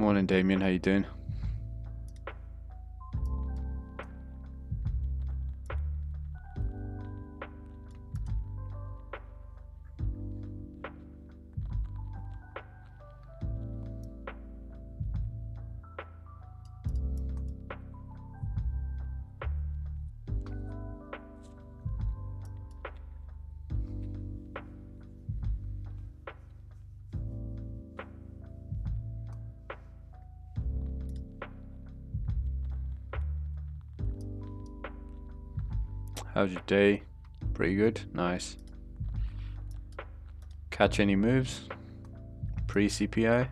Morning, Damien. How you doing? How's your day? Pretty good. Nice. Catch any moves? Pre-CPI?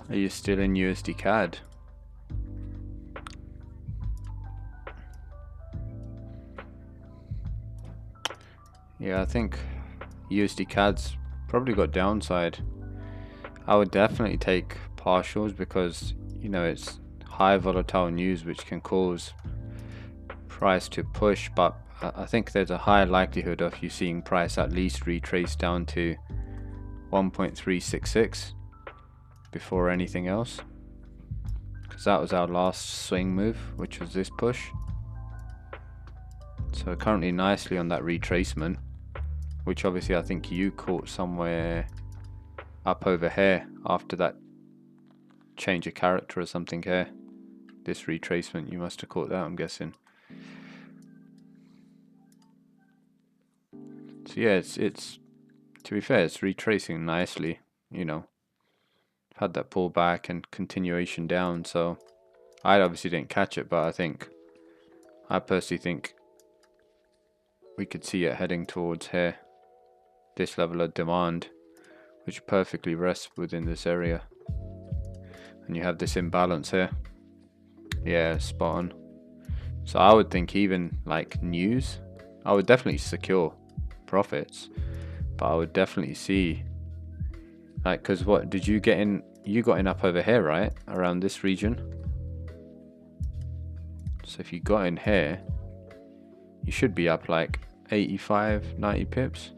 Are you still in USD CAD? Yeah, I think USD CAD's probably got downside. I would definitely take partials because, you know, it's high volatile news which can cause price to push, but I think there's a high likelihood of you seeing price at least retrace down to 1.366 before anything else, because that was our last swing move, which was this push. So currently nicely on that retracement, which obviously I think you caught somewhere up over here after that change of character or something here. This retracement, you must have caught that, I'm guessing. So yeah, it's to be fair, it's retracing nicely, you know. Had that pullback and continuation down, so I obviously didn't catch it, but I personally think we could see it heading towards here, this level of demand, which perfectly rests within this area. And you have this imbalance here. Yeah, spot on. So I would think even like news, I would definitely secure profits, but I would definitely see, like, because what did you get in? You got in up over here, right? Around this region. So if you got in here, you should be up like 85, 90 pips.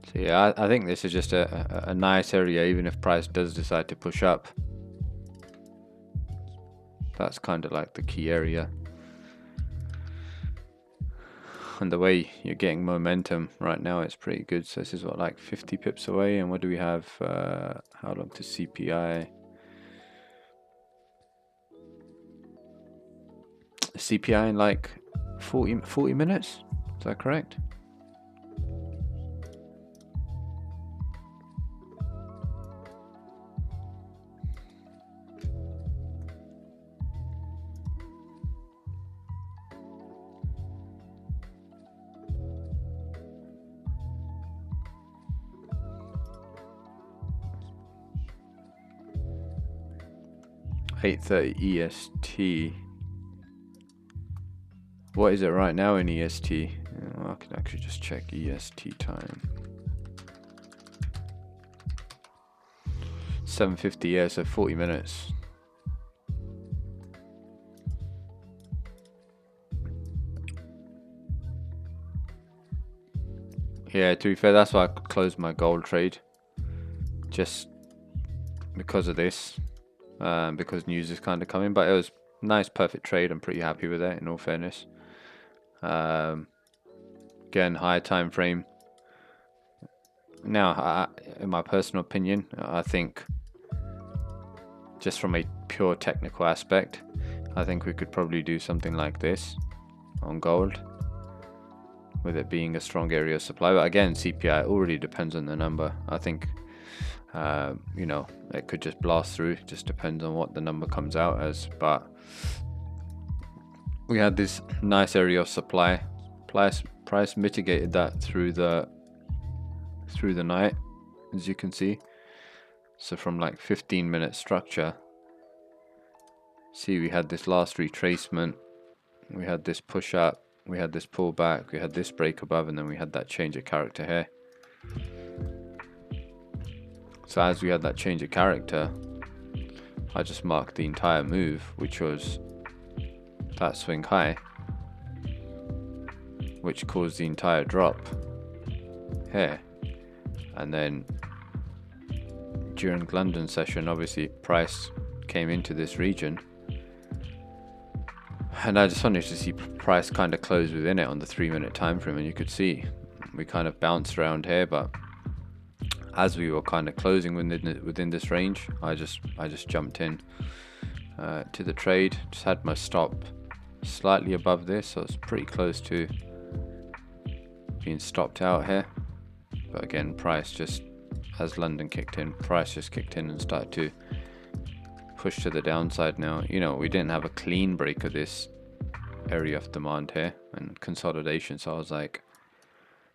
So yeah, I think this is just a nice area, even if price does decide to push up. That's kind of like the key area. And the way you're getting momentum right now, it's pretty good. So this is what, like 50 pips away. And what do we have? How long to CPI? CPI in like 40 minutes? Is that correct? $8:30 EST. What is it right now in EST? I can actually just check EST time. 7:50, yeah, so 40 minutes. Yeah, to be fair, that's why I closed my gold trade. Just because of this. Because news is kind of coming, but it was nice, perfect trade. I'm pretty happy with it, in all fairness. Again, higher time frame. Now, in my personal opinion, I think just from a pure technical aspect, I think we could probably do something like this on gold. with it being a strong area of supply. But again, CPI already depends on the number. I think you know, it could just blast through. It just depends on what the number comes out as. But we had this nice area of supply. Price mitigated that through the night, as you can see. So from like 15-minute structure, see, we had this last retracement, we had this push up, we had this pullback, we had this break above, and then we had that change of character here. So as we had that change of character, I just marked the entire move, which was that swing high, which caused the entire drop here. And then during London session, obviously price came into this region, and I just wanted to see price kind of close within it on the 3-minute time frame, and you could see we kind of bounced around here, but as we were kind of closing within this range, I just jumped in to the trade. Just had my stop slightly above this, so it's pretty close to being stopped out here. But again, price just, as London kicked in, price just kicked in and started to push to the downside. Now, you know, we didn't have a clean break of this area of demand here and consolidation, so I was like,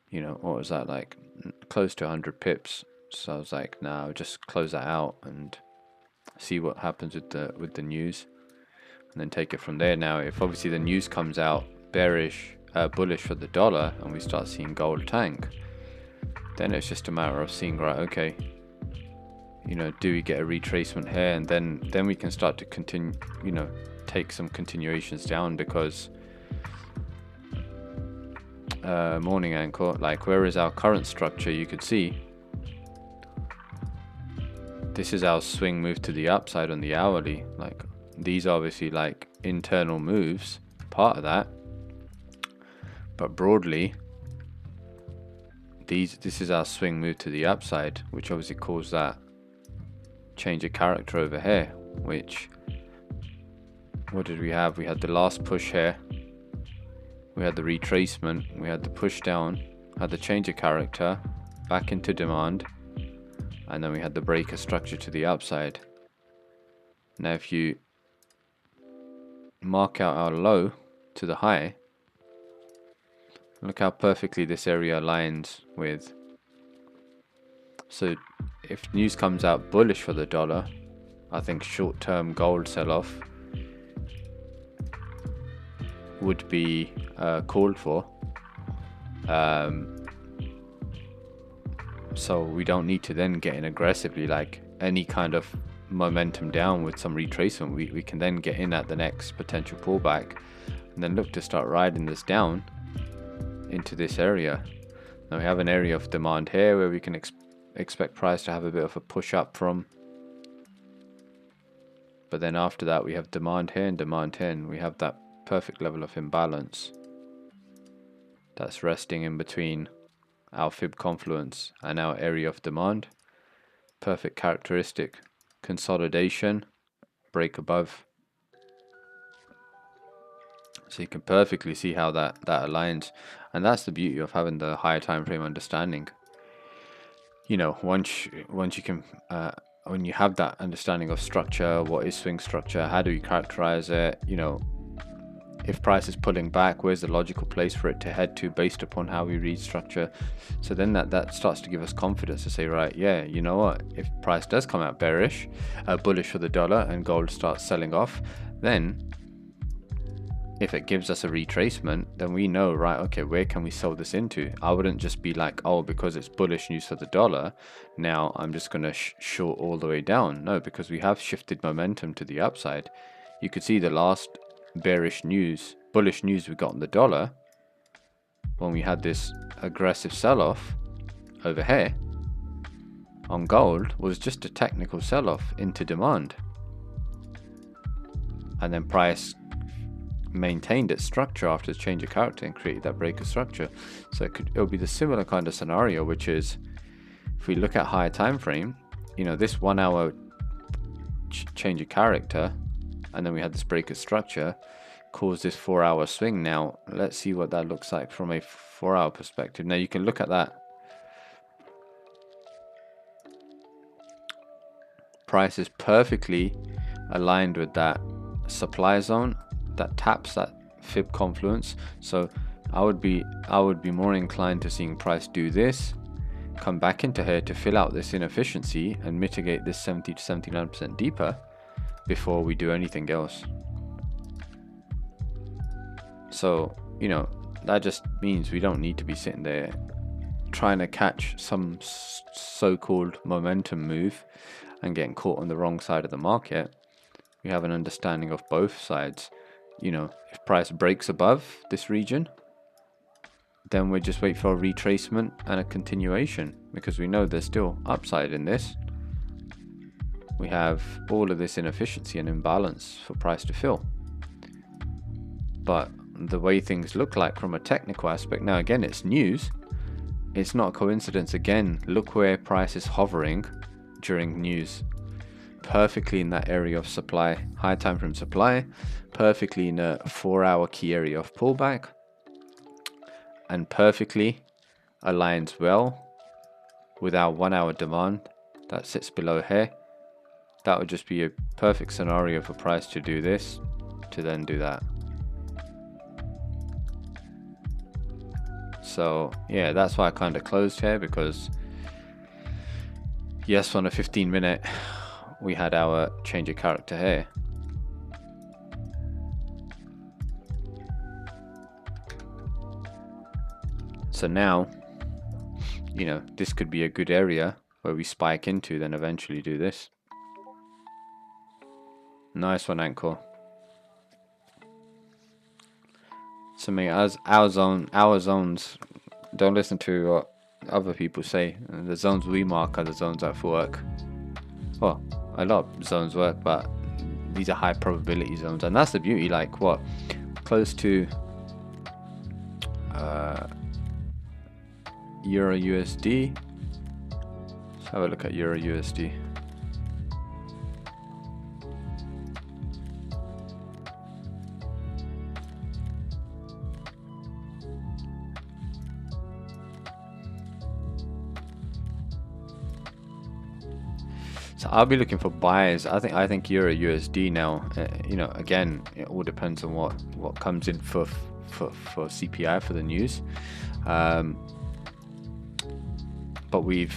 you know, what was that, like close to 100 pips? So I was like, nah, I'll just close that out and see what happens with the news, and then take it from there. Now, if obviously the news comes out bullish for the dollar, and we start seeing gold tank, then it's just a matter of seeing, right, okay, you know, do we get a retracement here, and then we can start to continue, you know, take some continuations down, because morning anchor, like, where is our current structure? You could see this is our swing move to the upside on the hourly. Like, these are obviously like internal moves, part of that, but broadly this is our swing move to the upside, which obviously caused that change of character over here. Which, what did we have? We had the last push here, we had the retracement, we had the push down, had the change of character back into demand, and then we had the breaker structure to the upside. Now if you mark out our low to the high, look how perfectly this area aligns with. So if news comes out bullish for the dollar, I think short-term gold sell-off would be called for. So we don't need to then get in aggressively, like any kind of momentum down with some retracement. We can then get in at the next potential pullback, and then look to start riding this down into this area. Now we have an area of demand here where we can expect price to have a bit of a push up from, but then after that we have demand here and demand here, and we have that perfect level of imbalance that's resting in between our fib confluence and our area of demand. Perfect characteristic, consolidation, break above. So you can perfectly see how that aligns, and that's the beauty of having the higher time frame understanding. You know, once you can, when you have that understanding of structure, what is swing structure, how do we characterize it, you know, if price is pulling back, where's the logical place for it to head to based upon how we read structure. So then that starts to give us confidence to say, right, yeah, you know what, if price does come out bearish, bullish for the dollar, and gold starts selling off, then if it gives us a retracement, then we know, right, okay, where can we sell this into? I wouldn't just be like, oh, because it's bullish news for the dollar, now I'm just going to short all the way down. No, because we have shifted momentum to the upside. You could see the last bullish news we got on the dollar, when we had this aggressive sell-off over here on gold, was just a technical sell-off into demand, and then price maintained its structure after the change of character and created that breaker structure. So it'll be the similar kind of scenario, which is, if we look at higher time frame, you know, this 1 hour change of character, and then we had this breaker structure. caused this 4-hour swing. Now let's see what that looks like from a 4-hour perspective. Now you can look at that. Price is perfectly aligned with that supply zone that taps that fib confluence. So I would be more inclined to seeing price do this, come back into here to fill out this inefficiency and mitigate this 70 to 79% deeper before we do anything else. So, you know, that just means we don't need to be sitting there trying to catch some so-called momentum move and getting caught on the wrong side of the market. We have an understanding of both sides. You know, if price breaks above this region, then we just wait for a retracement and a continuation, because we know there's still upside in this. We have all of this inefficiency and imbalance for price to fill. But the way things look like from a technical aspect, now again, it's news. It's not a coincidence. Again, look where price is hovering during news. Perfectly in that area of supply, high time frame supply, perfectly in a 4-hour key area of pullback, and perfectly aligns well with our 1-hour demand that sits below here. That would just be a perfect scenario for price to do this, to then do that. So yeah, that's why I kind of closed here, because yes, on a 15-minute we had our change of character here. So now, you know, this could be a good area where we spike into, then eventually do this. Nice one, Anchor. So many our zones. Don't listen to what other people say. The zones we mark are the zones that work. Well, a lot of zones work, but these are high probability zones, and that's the beauty. Like what, close to Euro USD. Let's have a look at Euro USD. So I'll be looking for buyers. I think Euro USD now. You know, again, it all depends on what comes in for CPI for the news. But we've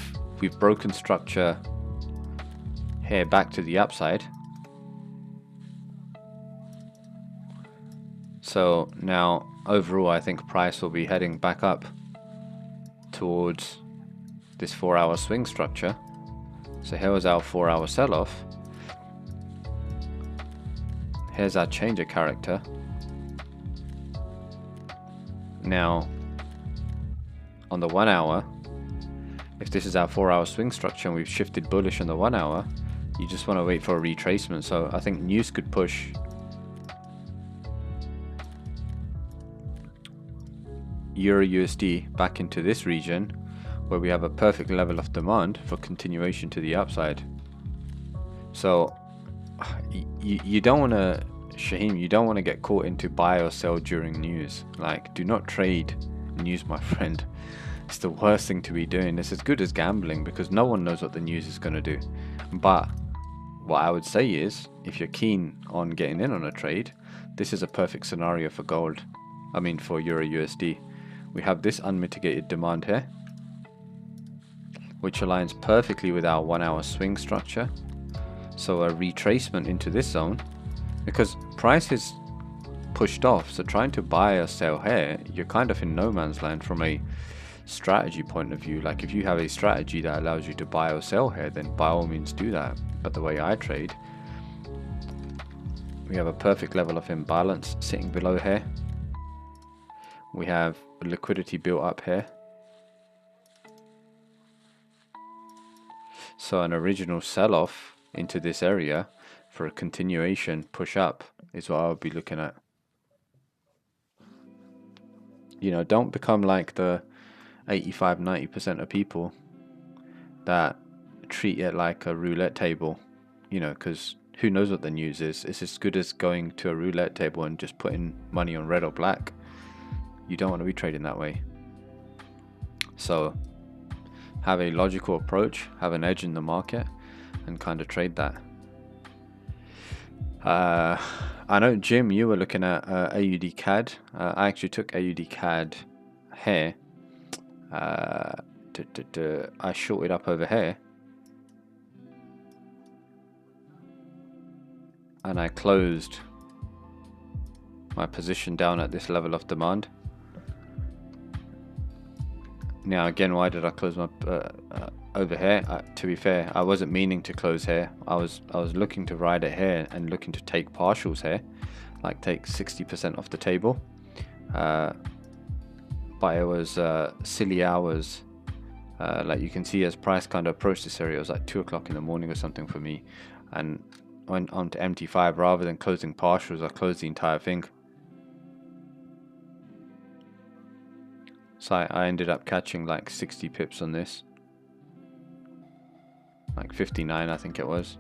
broken structure here back to the upside. So now overall, I think price will be heading back up towards this 4-hour swing structure. So here was our 4-hour sell-off. Here's our change of character. Now, on the 1-hour, if this is our 4-hour swing structure and we've shifted bullish on the 1-hour, you just want to wait for a retracement. So I think news could push Euro USD back into this region, where we have a perfect level of demand for continuation to the upside. So you don't want to, Shaheem, you don't want to get caught into buy or sell during news. Like, do not trade news, my friend. It's the worst thing to be doing. It's as good as gambling, because no one knows what the news is going to do. But what I would say is, if you're keen on getting in on a trade, this is a perfect scenario for gold. I mean, for Euro USD. We have this unmitigated demand here, which aligns perfectly with our 1-hour swing structure. So a retracement into this zone, because price is pushed off, so trying to buy or sell here, you're kind of in no man's land from a strategy point of view. Like, if you have a strategy that allows you to buy or sell here, then by all means do that. But the way I trade, we have a perfect level of imbalance sitting below here. We have liquidity built up here. So an original sell-off into this area for a continuation push up is what I would be looking at. You know, don't become like the 85-90% of people that treat it like a roulette table, you know, because who knows what the news is? It's as good as going to a roulette table and just putting money on red or black. You don't want to be trading that way. So have a logical approach, have an edge in the market, and kind of trade that. I know, Jim, you were looking at AUD CAD. I actually took AUD CAD here. I shorted up over here. And I closed my position down at this level of demand. Now again, why did I close my over here? To be fair, I wasn't meaning to close here. I was looking to ride it here and looking to take partials here, like take 60% off the table. But it was silly hours. Like you can see, as price kind of approached this area, it was like 2 o'clock in the morning or something for me, and went on to MT5. Rather than closing partials, I closed the entire thing. So I ended up catching like 60 pips on this, like 59 I think it was.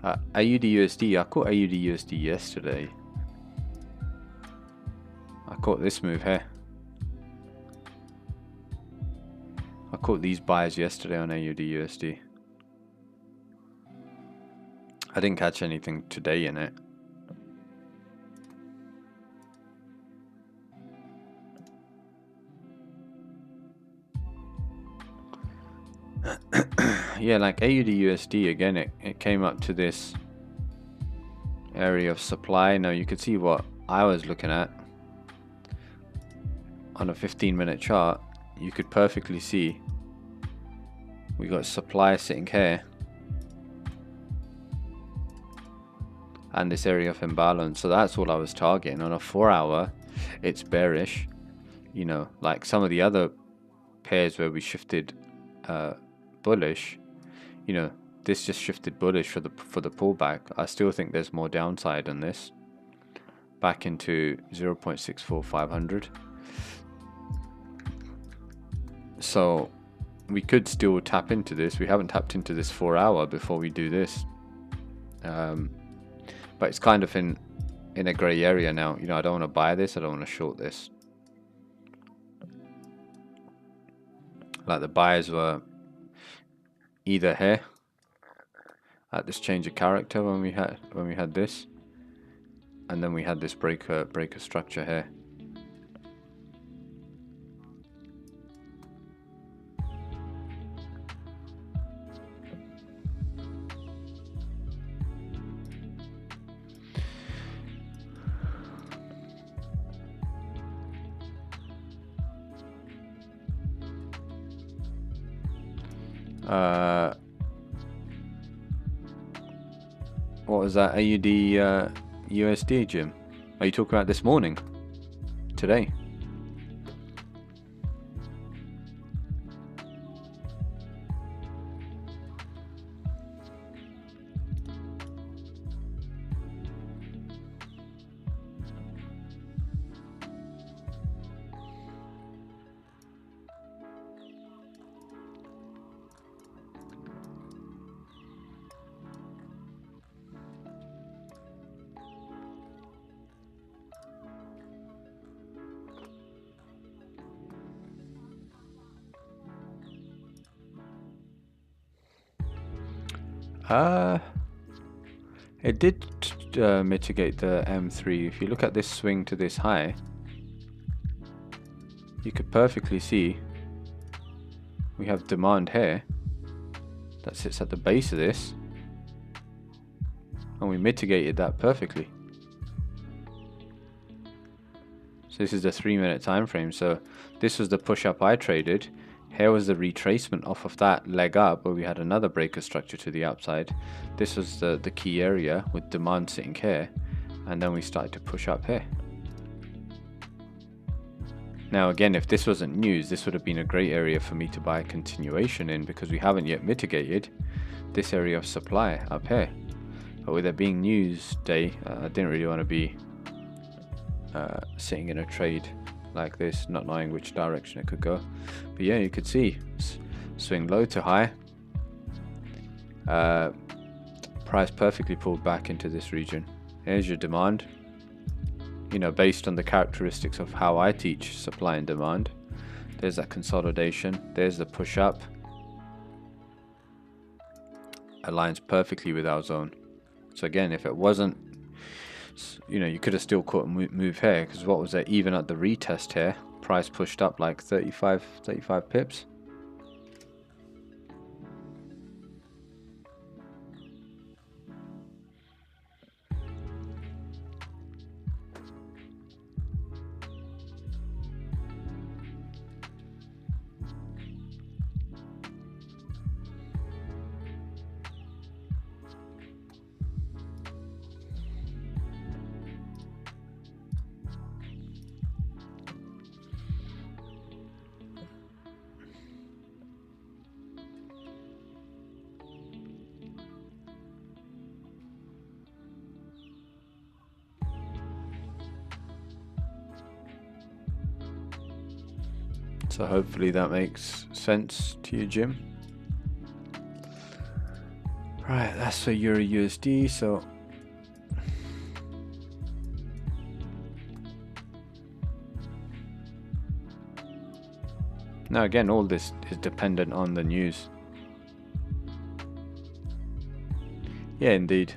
AUD USD, I caught AUD USD yesterday. I caught this move here. I caught these buys yesterday on AUD USD. I didn't catch anything today in it. Yeah, like AUD USD again, it came up to this area of supply. Now you could see what I was looking at on a 15-minute chart. You could perfectly see we got supply sitting here and this area of imbalance. So that's all I was targeting. On a 4-hour, it's bearish. You know, like some of the other pairs where we shifted bullish, you know, this just shifted bullish for the pullback. I still think there's more downside on this, back into 0.64500. So we could still tap into this. We haven't tapped into this 4-hour before we do this, but it's kind of in a gray area now. You know, I don't want to buy this, I don't want to short this. Like the buyers were either here at this change of character when we had this, and then we had this breaker structure here. What was that? AUD USD, Jim? Are you talking about this morning? Today? It did mitigate the M3. If you look at this swing to this high, you could perfectly see we have demand here that sits at the base of this, and we mitigated that perfectly. So this is the 3-minute time frame. So this was the push up I traded. Here was the retracement off of that leg up where we had another breaker structure to the upside. This was the key area with demand sitting here, and then we started to push up here. Now again, if this wasn't news, this would have been a great area for me to buy a continuation in, because we haven't yet mitigated this area of supply up here. But with it being news day, I didn't really want to be sitting in a trade like this, not knowing which direction it could go. But yeah, you could see swing low to high, Price perfectly pulled back into this region. Here's your demand. You know, based on the characteristics of how I teach supply and demand. There's that consolidation. There's the push up. Aligns perfectly with our zone. So again, if it wasn't, you know, you could have still caught a move here, because what was that? Even at the retest here, price pushed up like 35 pips. So hopefully that makes sense to you, Jim. Right, that's for Euro USD. So now again, all this is dependent on the news. Yeah, indeed.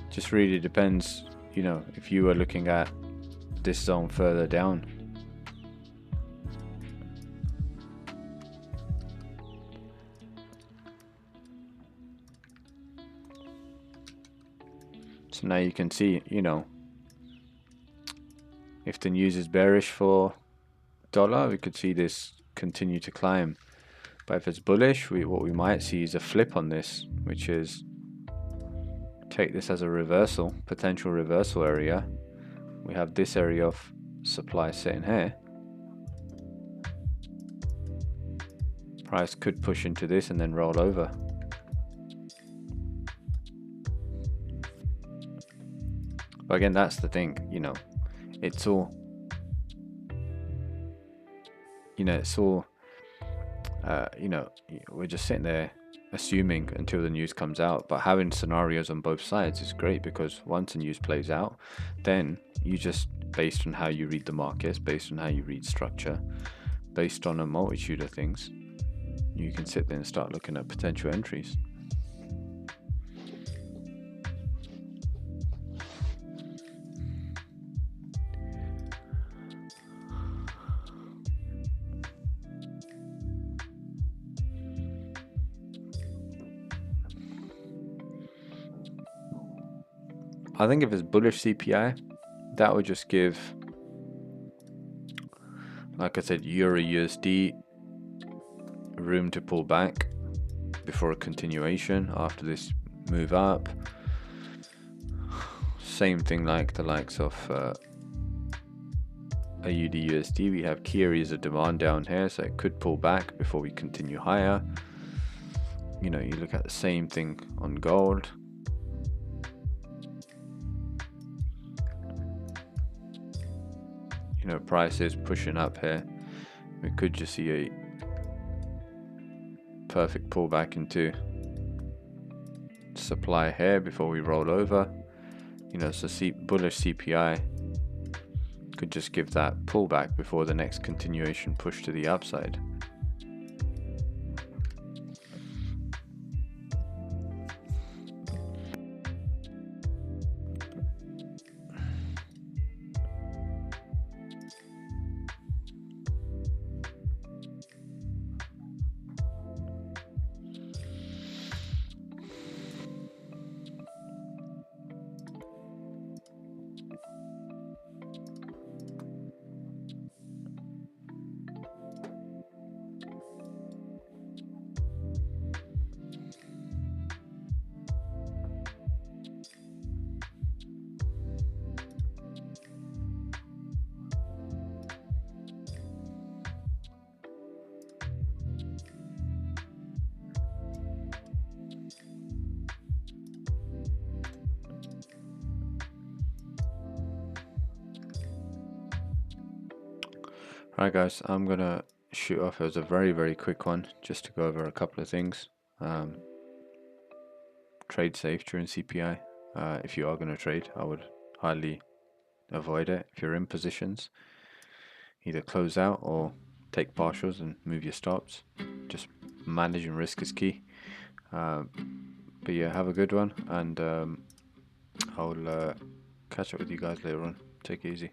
Just really depends, you know, if you were looking at this zone further down. So now you can see, you know, if the news is bearish for dollar, we could see this continue to climb. But if it's bullish, what we might see is a flip on this, which is take this as a reversal, potential reversal area. We have this area of supply sitting here. Price could push into this and then roll over. But again, that's the thing, you know, it's all, you know, it's all, you know, we're just sitting there assuming until the news comes out. But having scenarios on both sides is great, because once the news plays out, then you just, based on how you read the markets, based on how you read structure, based on a multitude of things, you can sit there and start looking at potential entries. I think if it's bullish CPI, that would just give, like I said, Euro USD room to pull back before a continuation after this move up. Same thing like the likes of AUD USD. We have key areas of demand down here, so it could pull back before we continue higher. You know, you look at the same thing on gold. You know, price is pushing up here. We could just see a perfect pullback into supply here before we roll over. You know, so bullish CPI could just give that pullback before the next continuation push to the upside. Alright guys, I'm gonna shoot off. It was a very quick one, just to go over a couple of things. Trade safe during CPI. If you are going to trade, I would highly avoid it. If you're in positions, either close out or take partials and move your stops. Just managing risk is key. But yeah, have a good one, and I'll catch up with you guys later on. Take it easy.